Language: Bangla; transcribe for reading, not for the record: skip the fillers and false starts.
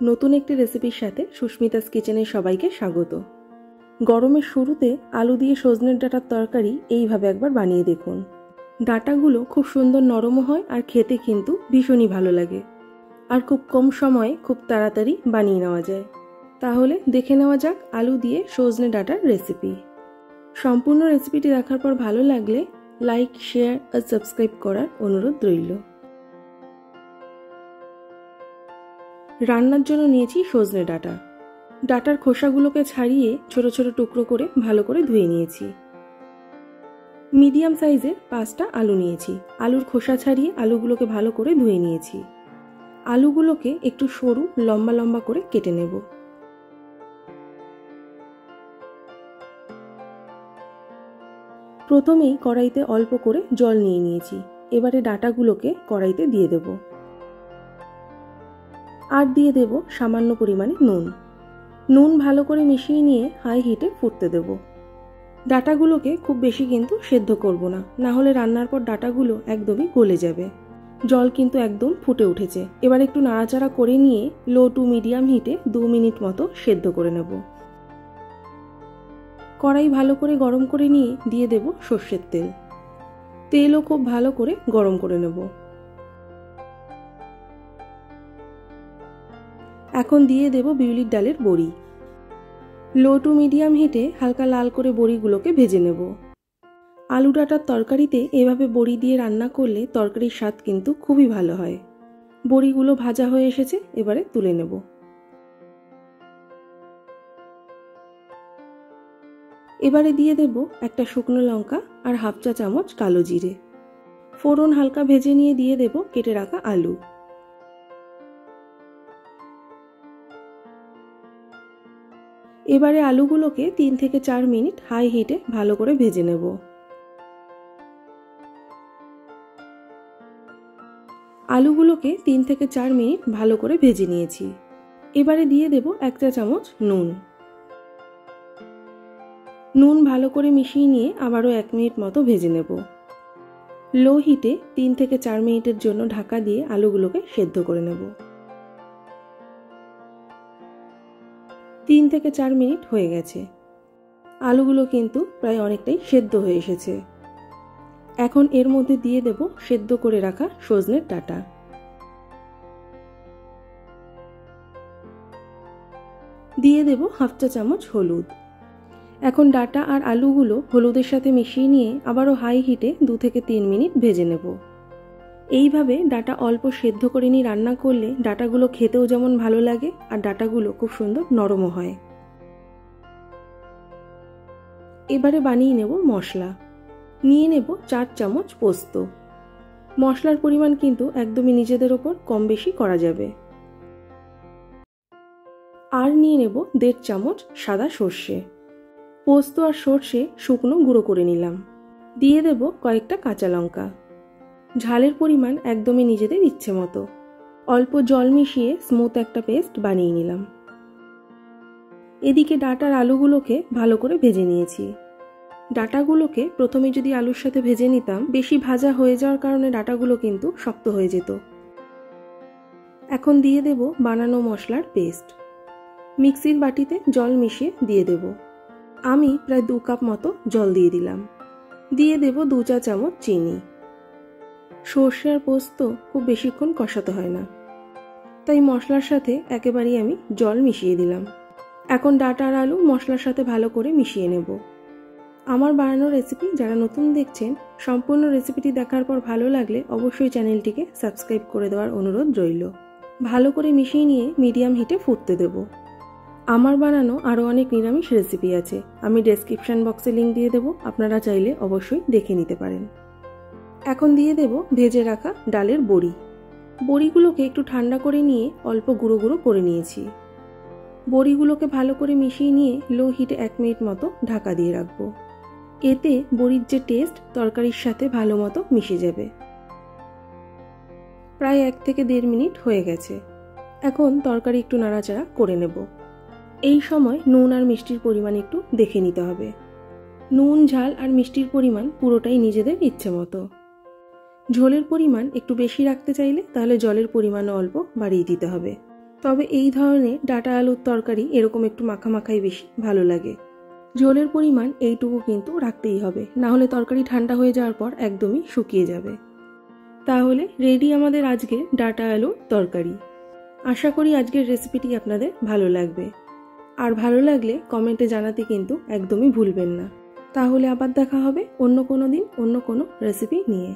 নতুন একটি রেসিপির সাথে সুস্মিতাস কিচেনে সবাইকে স্বাগত। গরমের শুরুতে আলু দিয়ে সজনের ডাঁটার তরকারি এইভাবে একবার বানিয়ে দেখুন। ডাঁটাগুলো খুব সুন্দর নরমও হয় আর খেতে কিন্তু ভীষণই ভালো লাগে, আর খুব কম সময়ে খুব তাড়াতাড়ি বানিয়ে নেওয়া যায়। তাহলে দেখে নেওয়া যাক আলু দিয়ে সজনে ডাঁটার রেসিপি। সম্পূর্ণ রেসিপিটি দেখার পর ভালো লাগলে লাইক, শেয়ার আর সাবস্ক্রাইব করার অনুরোধ রইল। রান্নার জন্য নিয়েছি সজনে ডাঁটা। ডাঁটার খোসাগুলোকে ছাড়িয়ে ছোট ছোট টুকরো করে ভালো করে ধুয়ে নিয়েছি। মিডিয়াম সাইজের 5টা আলু নিয়েছি। আলুর খোসা ছাড়িয়ে আলুগুলোকে ভালো করে ধুয়ে নিয়েছি। আলুগুলোকে একটু সরু লম্বা লম্বা করে কেটে নেব। প্রথমেই কড়াইতে অল্প করে জল নিয়ে নিয়েছি। এবারে ডাঁটাগুলোকে কড়াইতে দিয়ে দেব, আর দিয়ে দেব সামান্য পরিমাণে নুন। নুন ভালো করে মিশিয়ে নিয়ে হাই হিটে ফুটতে দেব। ডাঁটাগুলোকে খুব বেশি কিন্তু সেদ্ধ করব না, না হলে রান্নার পর ডাঁটাগুলো একদমই গলে যাবে। জল কিন্তু একদম ফুটে উঠেছে। এবার একটু নাড়াচাড়া করে নিয়ে লো টু মিডিয়াম হিটে 2 মিনিট মতো সেদ্ধ করে নেব। কড়াই ভালো করে গরম করে নিয়ে দিয়ে দেব সর্ষের তেল। তেলও খুব ভালো করে গরম করে নেব। এখন দিয়ে দেব বিউলির ডালের বড়ি। লো টু মিডিয়াম হিটে হালকা লাল করে বড়িগুলোকে ভেজে নেব। আলু ডাঁটার তরকারিতে এভাবে বড়ি দিয়ে রান্না করলে তরকারির স্বাদ কিন্তু খুবই ভালো হয়। বড়িগুলো ভাজা হয়ে এসেছে, এবারে তুলে নেব। এবারে দিয়ে দেব একটা শুকনো লঙ্কা আর হাফ চা চামচ কালো জিরে। ফোড়ন হালকা ভেজে নিয়ে দিয়ে দেব কেটে রাখা আলু। এবারে আলুগুলোকে 3 থেকে 4 মিনিট হাই হিটে ভালো করে ভেজে নেব। আলুগুলোকে 3 থেকে 4 মিনিট ভালো করে ভেজে নিয়েছি। এবারে দিয়ে দেব 1 চা চামচ নুন। নুন ভালো করে মিশিয়ে নিয়ে আবারও 1 মিনিট মতো ভেজে নেব। লো হিটে 3 থেকে 4 মিনিটের জন্য ঢাকা দিয়ে আলুগুলোকে সেদ্ধ করে নেব। 3 থেকে 4 মিনিট হয়ে গেছে। আলুগুলো কিন্তু প্রায় অনেকটাই সেদ্ধ হয়ে এসেছে। এখন এর মধ্যে দিয়ে দেব সেদ্ধ করে রাখা সজনের ডাঁটা। দিয়ে দেব হাফ চা চামচ হলুদ। এখন ডাঁটা আর আলুগুলো হলুদের সাথে মিশিয়ে নিয়ে আবারও হাই হিটে 2 থেকে 3 মিনিট ভেজে নেব। এইভাবে ডাঁটা অল্প সেদ্ধ করে নিয়ে রান্না করলে ডাঁটাগুলো খেতেও যেমন ভালো লাগে আর ডাঁটাগুলো খুব সুন্দর নরমও হয়। এবারে বানিয়ে নেব মশলা। নিয়ে নেব 4 চামচ পোস্ত। মশলার পরিমাণ কিন্তু একদমই নিজেদের ওপর কম বেশি করা যাবে। আর নিয়ে নেব 1.5 চামচ সাদা সর্ষে। পোস্ত আর সর্ষে শুকনো গুঁড়ো করে নিলাম। দিয়ে দেব কয়েকটা কাঁচা লঙ্কা। ঝালের পরিমাণ একদমই নিজেদের ইচ্ছে মতো। অল্প জল মিশিয়ে স্মুথ একটা পেস্ট বানিয়ে নিলাম। এদিকে ডাঁটার আলুগুলোকে ভালো করে ভেজে নিয়েছি। ডাঁটাগুলোকে প্রথমে যদি আলুর সাথে ভেজে নিতাম, বেশি ভাজা হয়ে যাওয়ার কারণে ডাঁটাগুলো কিন্তু শক্ত হয়ে যেত। এখন দিয়ে দেব বানানো মশলার পেস্ট। মিক্সির বাটিতে জল মিশিয়ে দিয়ে দেব। আমি প্রায় 2 কাপ মতো জল দিয়ে দিলাম। দিয়ে দেব 2 চা চামচ চিনি। সর্ষে আর পোস্ত খুব বেশিক্ষণ কষাতে হয় না, তাই মশলার সাথে একেবারেই আমি জল মিশিয়ে দিলাম। এখন ডাঁটা আর আলু মশলার সাথে ভালো করে মিশিয়ে নেব। আমার বানানো রেসিপি যারা নতুন দেখছেন, সম্পূর্ণ রেসিপিটি দেখার পর ভালো লাগলে অবশ্যই চ্যানেলটিকে সাবস্ক্রাইব করে দেওয়ার অনুরোধ রইল। ভালো করে মিশিয়ে নিয়ে মিডিয়াম হিটে ফুটতে দেব। আমার বানানো আরও অনেক নিরামিষ রেসিপি আছে, আমি ডেসক্রিপশন বক্সে লিঙ্ক দিয়ে দেব, আপনারা চাইলে অবশ্যই দেখে নিতে পারেন। এখন দিয়ে দেব ভেজে রাখা ডালের বড়ি। বড়িগুলোকে একটু ঠান্ডা করে নিয়ে অল্প গুঁড়ো গুঁড়ো করে নিয়েছি। বড়িগুলোকে ভালো করে মিশিয়ে নিয়ে লো হিটে 1 মিনিট মতো ঢাকা দিয়ে রাখবো। এতে বড়ির যে টেস্ট তরকারির সাথে ভালো মতো মিশে যাবে। প্রায় 1 থেকে 1.5 মিনিট হয়ে গেছে। এখন তরকারি একটু নাড়াচাড়া করে নেব। এই সময় নুন আর মিষ্টির পরিমাণ একটু দেখে নিতে হবে। নুন, ঝাল আর মিষ্টির পরিমাণ পুরোটাই নিজেদের ইচ্ছে মতো। ঝোলের পরিমাণ একটু বেশি রাখতে চাইলে তাহলে জলের পরিমাণও অল্প বাড়িয়ে দিতে হবে। তবে এই ধরনের ডাঁটা আলুর তরকারি এরকম একটু মাখামাখাই বেশি ভালো লাগে। ঝোলের পরিমাণ এইটুকু কিন্তু রাখতেই হবে, না হলে তরকারি ঠান্ডা হয়ে যাওয়ার পর একদমই শুকিয়ে যাবে। তাহলে রেডি আমাদের আজকের ডাঁটা আলুর তরকারি। আশা করি আজকের রেসিপিটি আপনাদের ভালো লাগবে, আর ভালো লাগলে কমেন্টে জানাতে কিন্তু একদমই ভুলবেন না। তাহলে আবার দেখা হবে অন্য কোনো দিন অন্য কোনো রেসিপি নিয়ে।